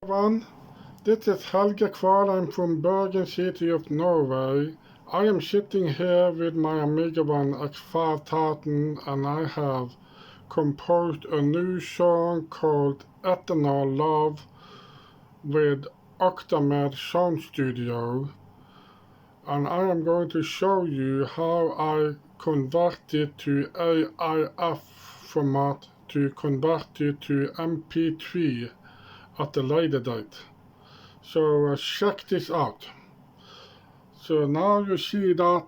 Everyone, this is Helge Kvalheim from Bergen City of Norway. I am sitting here with my Amiga One X5000 and I have composed a new song called Eternal Love with OctaMED SoundStudio, and I am going to show you how I convert it to AIFF format to convert it to MP3 at a later date. So check this out. So now you see that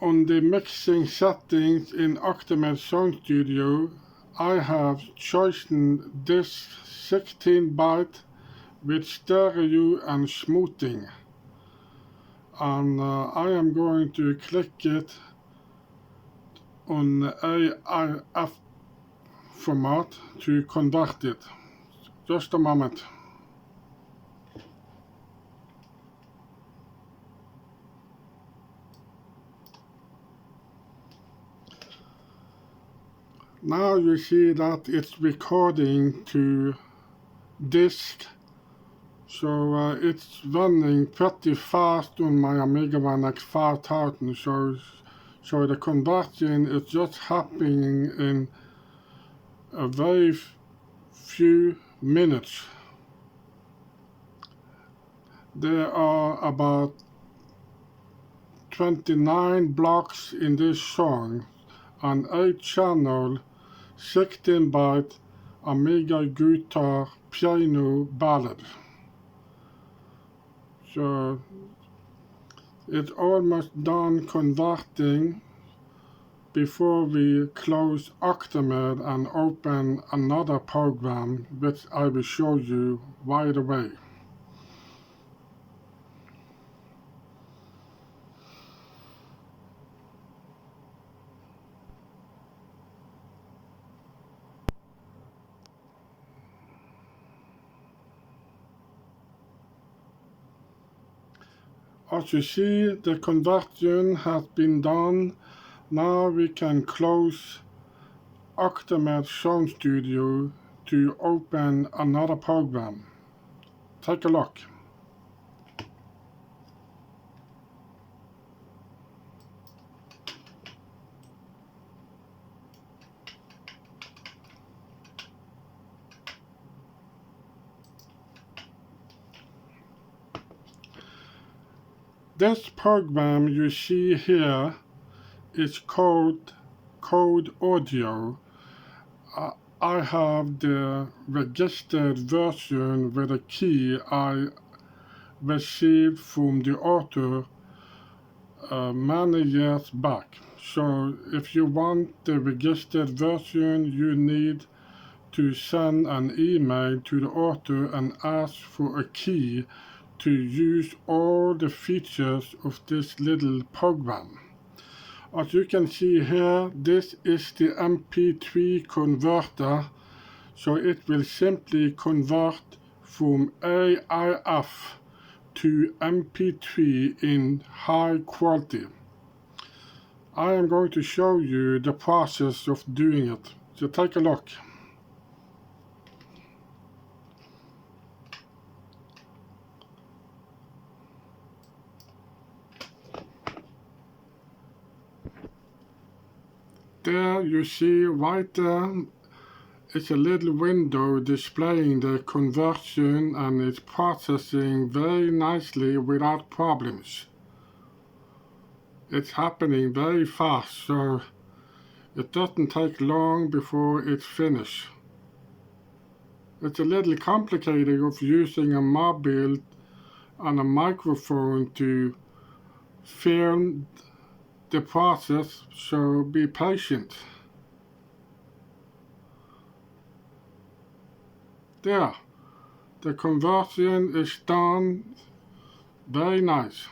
on the mixing settings in OctaMED SoundStudio, I have chosen this 16-byte with stereo and smoothing. And I am going to click it on AIFF format to convert it. Just a moment. Now you see that it's recording to disk, so it's running pretty fast on my Amiga One X5000, so the conversion is just happening in a very few minutes. There are about 29 blocks in this song and 8 channel 16-byte Amiga guitar piano ballad. So it's almost done converting before we close OctaMED and open another program, which I will show you right away. As you see, the conversion has been done. Now we can close OctaMED SoundStudio to open another program. Take a look. This program you see here is called CodeAudio. I have the registered version with a key I received from the author many years back. So if you want the registered version, you need to send an email to the author and ask for a key to use all the features of this little program. As you can see here, this is the MP3 converter, so it will simply convert from AIFF to MP3 in high quality. I am going to show you the process of doing it, so take a look. There you see right there, it's a little window displaying the conversion, and it's processing very nicely without problems. It's happening very fast, so it doesn't take long before it's finished. It's a little complicated of using a mobile and a microphone to film the process, so be patient. There, the conversion is done. Very nice.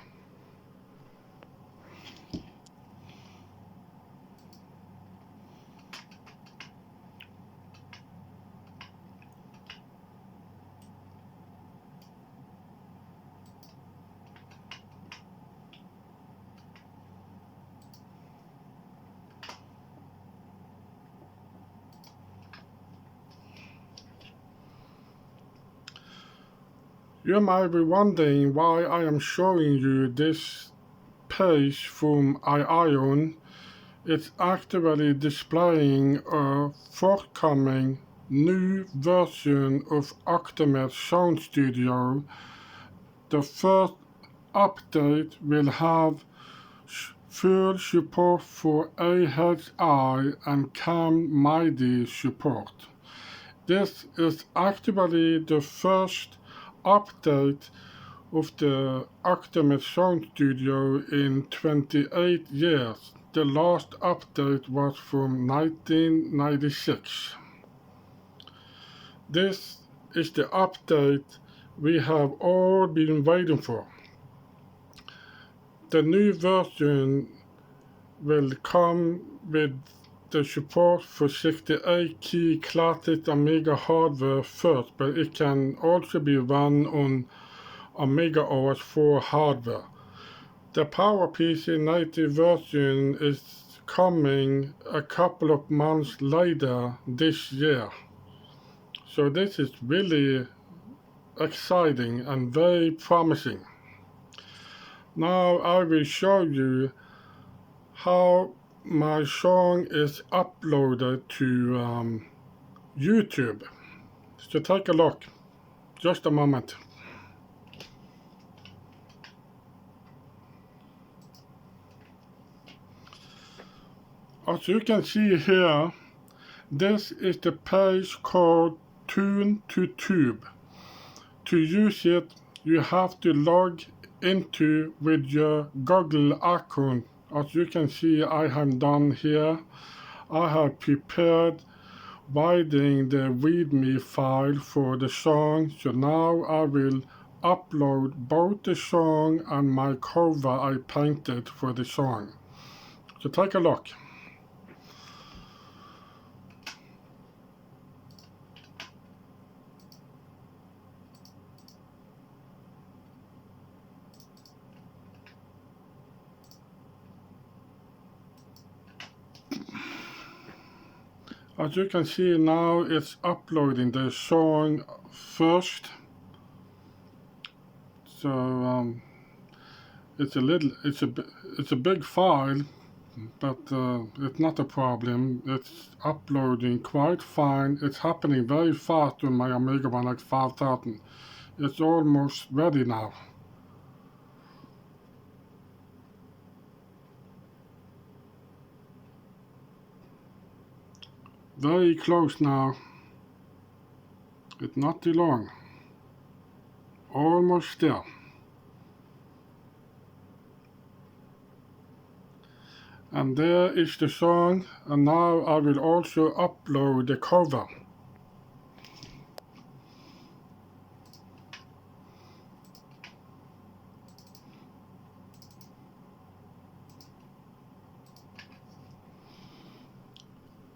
You might be wondering why I am showing you this page from iON. It's actually displaying a forthcoming new version of OctaMED SoundStudio. The first update will have full support for AHI and CAM-MIDI support. This is actually the first update of the OctaMED SoundStudio in 28 years. The last update was from 1996. This is the update we have all been waiting for. The new version will come with the support for 68-key classic Amiga hardware first, but it can also be run on Amiga OS 4 hardware. The PowerPC native version is coming a couple of months later this year. So this is really exciting and very promising. Now I will show you how my song is uploaded to YouTube. So take a look. Just a moment. As you can see here, this is the page called TunesToTube. To use it, you have to log into with your Google account. As you can see, I have done here. I have prepared writing the README file for the song. So now I will upload both the song and my cover I painted for the song. So take a look. As you can see now, it's uploading the song first. So it's a big file, but it's not a problem. It's uploading quite fine. It's happening very fast on my Amiga 1X 5000. It's almost ready now. Very close now. It's not too long. Almost there. And there is the song, and now I will also upload the cover.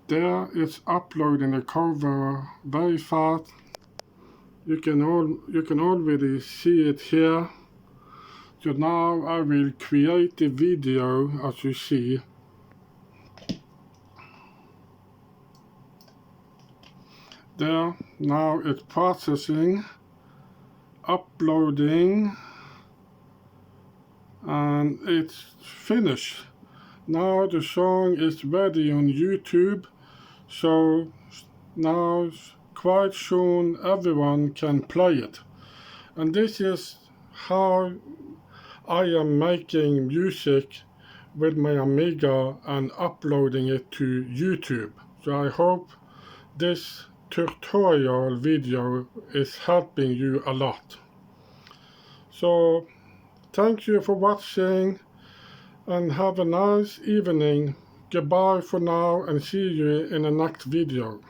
There it's uploading the cover very fast. You can already see it here. So now I will create the video as you see. There, now it's processing, uploading, and it's finished. Now the song is ready on YouTube. So now quite soon everyone can play it. And this is how I am making music with my Amiga and uploading it to YouTube. So I hope this tutorial video is helping you a lot. So thank you for watching and have a nice evening. Goodbye for now and see you in the next video.